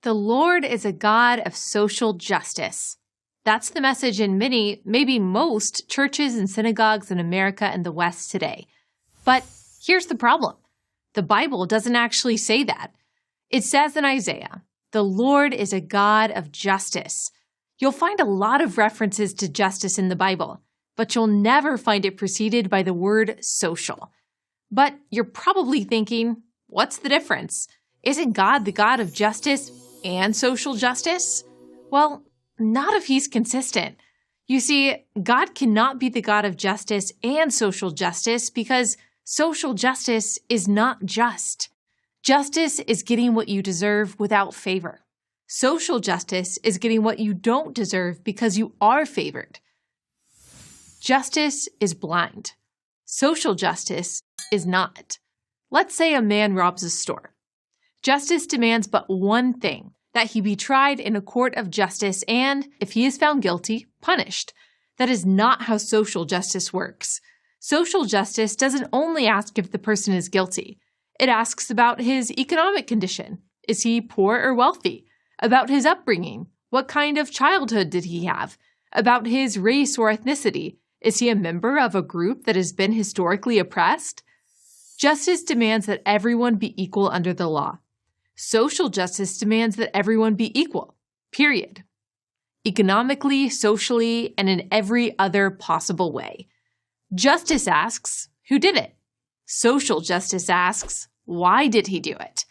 The Lord is a God of social justice. That's the message in many, maybe most, churches and synagogues in America and the West today. But here's the problem. The Bible doesn't actually say that. It says in Isaiah, "The Lord is a God of justice." You'll find a lot of references to justice in the Bible, but you'll never find it preceded by the word social. But you're probably thinking, what's the difference? Isn't God the God of justice and social justice? Well, not if he's consistent. You see, God cannot be the God of justice and social justice because social justice is not just. Justice is getting what you deserve without favor. Social justice is getting what you don't deserve because you are favored. Justice is blind. Social justice is not. Let's say a man robs a store. Justice demands but one thing, that he be tried in a court of justice and, if he is found guilty, punished. That is not how social justice works. Social justice doesn't only ask if the person is guilty. It asks about his economic condition. Is he poor or wealthy? About his upbringing. What kind of childhood did he have? About his race or ethnicity. Is he a member of a group that has been historically oppressed? Justice demands that everyone be equal under the law. Social justice demands that everyone be equal, period. Economically, socially, and in every other possible way. Justice asks, who did it? Social justice asks, why did he do it?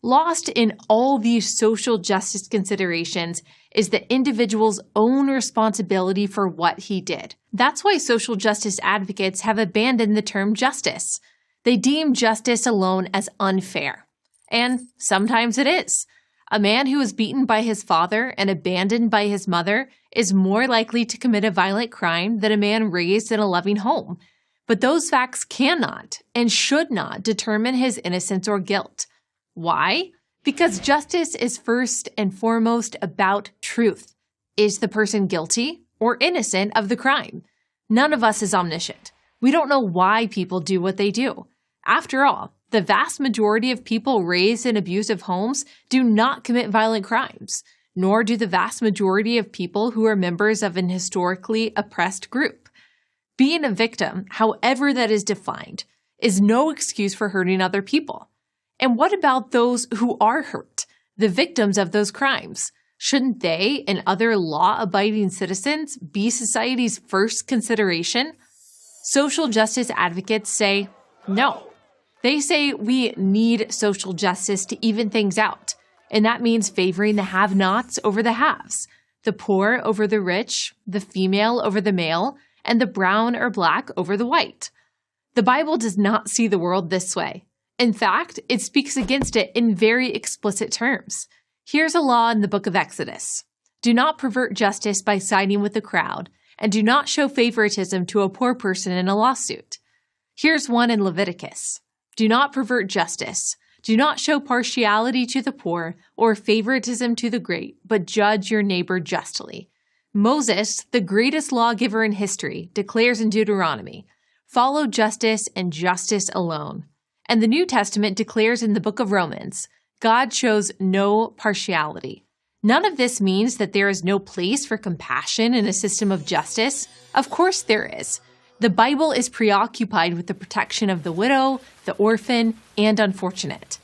Lost in all these social justice considerations is the individual's own responsibility for what he did. That's why social justice advocates have abandoned the term justice. They deem justice alone as unfair. And sometimes it is. A man who was beaten by his father and abandoned by his mother is more likely to commit a violent crime than a man raised in a loving home. But those facts cannot and should not determine his innocence or guilt. Why? Because justice is first and foremost about truth. Is the person guilty or innocent of the crime? None of us is omniscient. We don't know why people do what they do. After all, the vast majority of people raised in abusive homes do not commit violent crimes, nor do the vast majority of people who are members of an historically oppressed group. Being a victim, however that is defined, is no excuse for hurting other people. And what about those who are hurt, the victims of those crimes? Shouldn't they and other law-abiding citizens be society's first consideration? Social justice advocates say no. They say we need social justice to even things out, and that means favoring the have-nots over the haves, the poor over the rich, the female over the male, and the brown or black over the white. The Bible does not see the world this way. In fact, it speaks against it in very explicit terms. Here's a law in the book of Exodus. Do not pervert justice by siding with the crowd, and do not show favoritism to a poor person in a lawsuit. Here's one in Leviticus. Do not pervert justice. Do not show partiality to the poor or favoritism to the great, but judge your neighbor justly. Moses, the greatest lawgiver in history, declares in Deuteronomy, follow justice and justice alone. And the New Testament declares in the book of Romans, God shows no partiality. None of this means that there is no place for compassion in a system of justice. Of course there is. The Bible is preoccupied with the protection of the widow, the orphan, and unfortunate.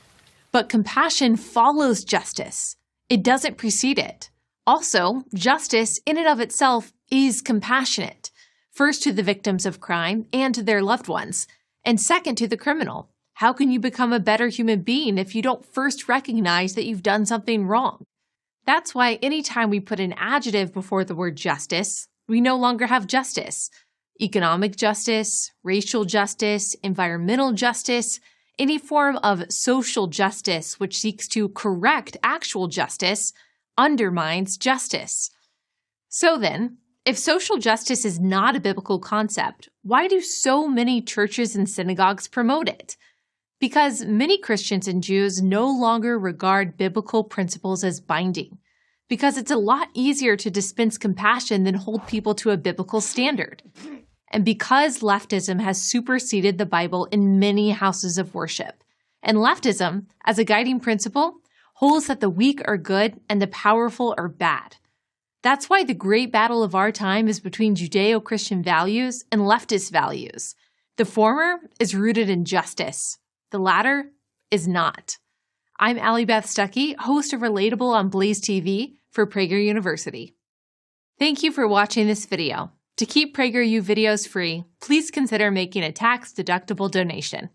But compassion follows justice. It doesn't precede it. Also, justice in and of itself is compassionate. First to the victims of crime and to their loved ones, and second to the criminal. How can you become a better human being if you don't first recognize that you've done something wrong? That's why anytime we put an adjective before the word justice, we no longer have justice. Economic justice, racial justice, environmental justice, any form of social justice which seeks to correct actual justice undermines justice. So then, if social justice is not a biblical concept, why do so many churches and synagogues promote it? Because many Christians and Jews no longer regard biblical principles as binding. Because it's a lot easier to dispense compassion than hold people to a biblical standard. And because leftism has superseded the Bible in many houses of worship. And leftism, as a guiding principle, holds that the weak are good and the powerful are bad. That's why the great battle of our time is between Judeo-Christian values and leftist values. The former is rooted in justice. The latter is not. I'm Allie Beth Stuckey, host of Relatable on Blaze TV for Prager University. Thank you for watching this video. To keep PragerU videos free, please consider making a tax-deductible donation.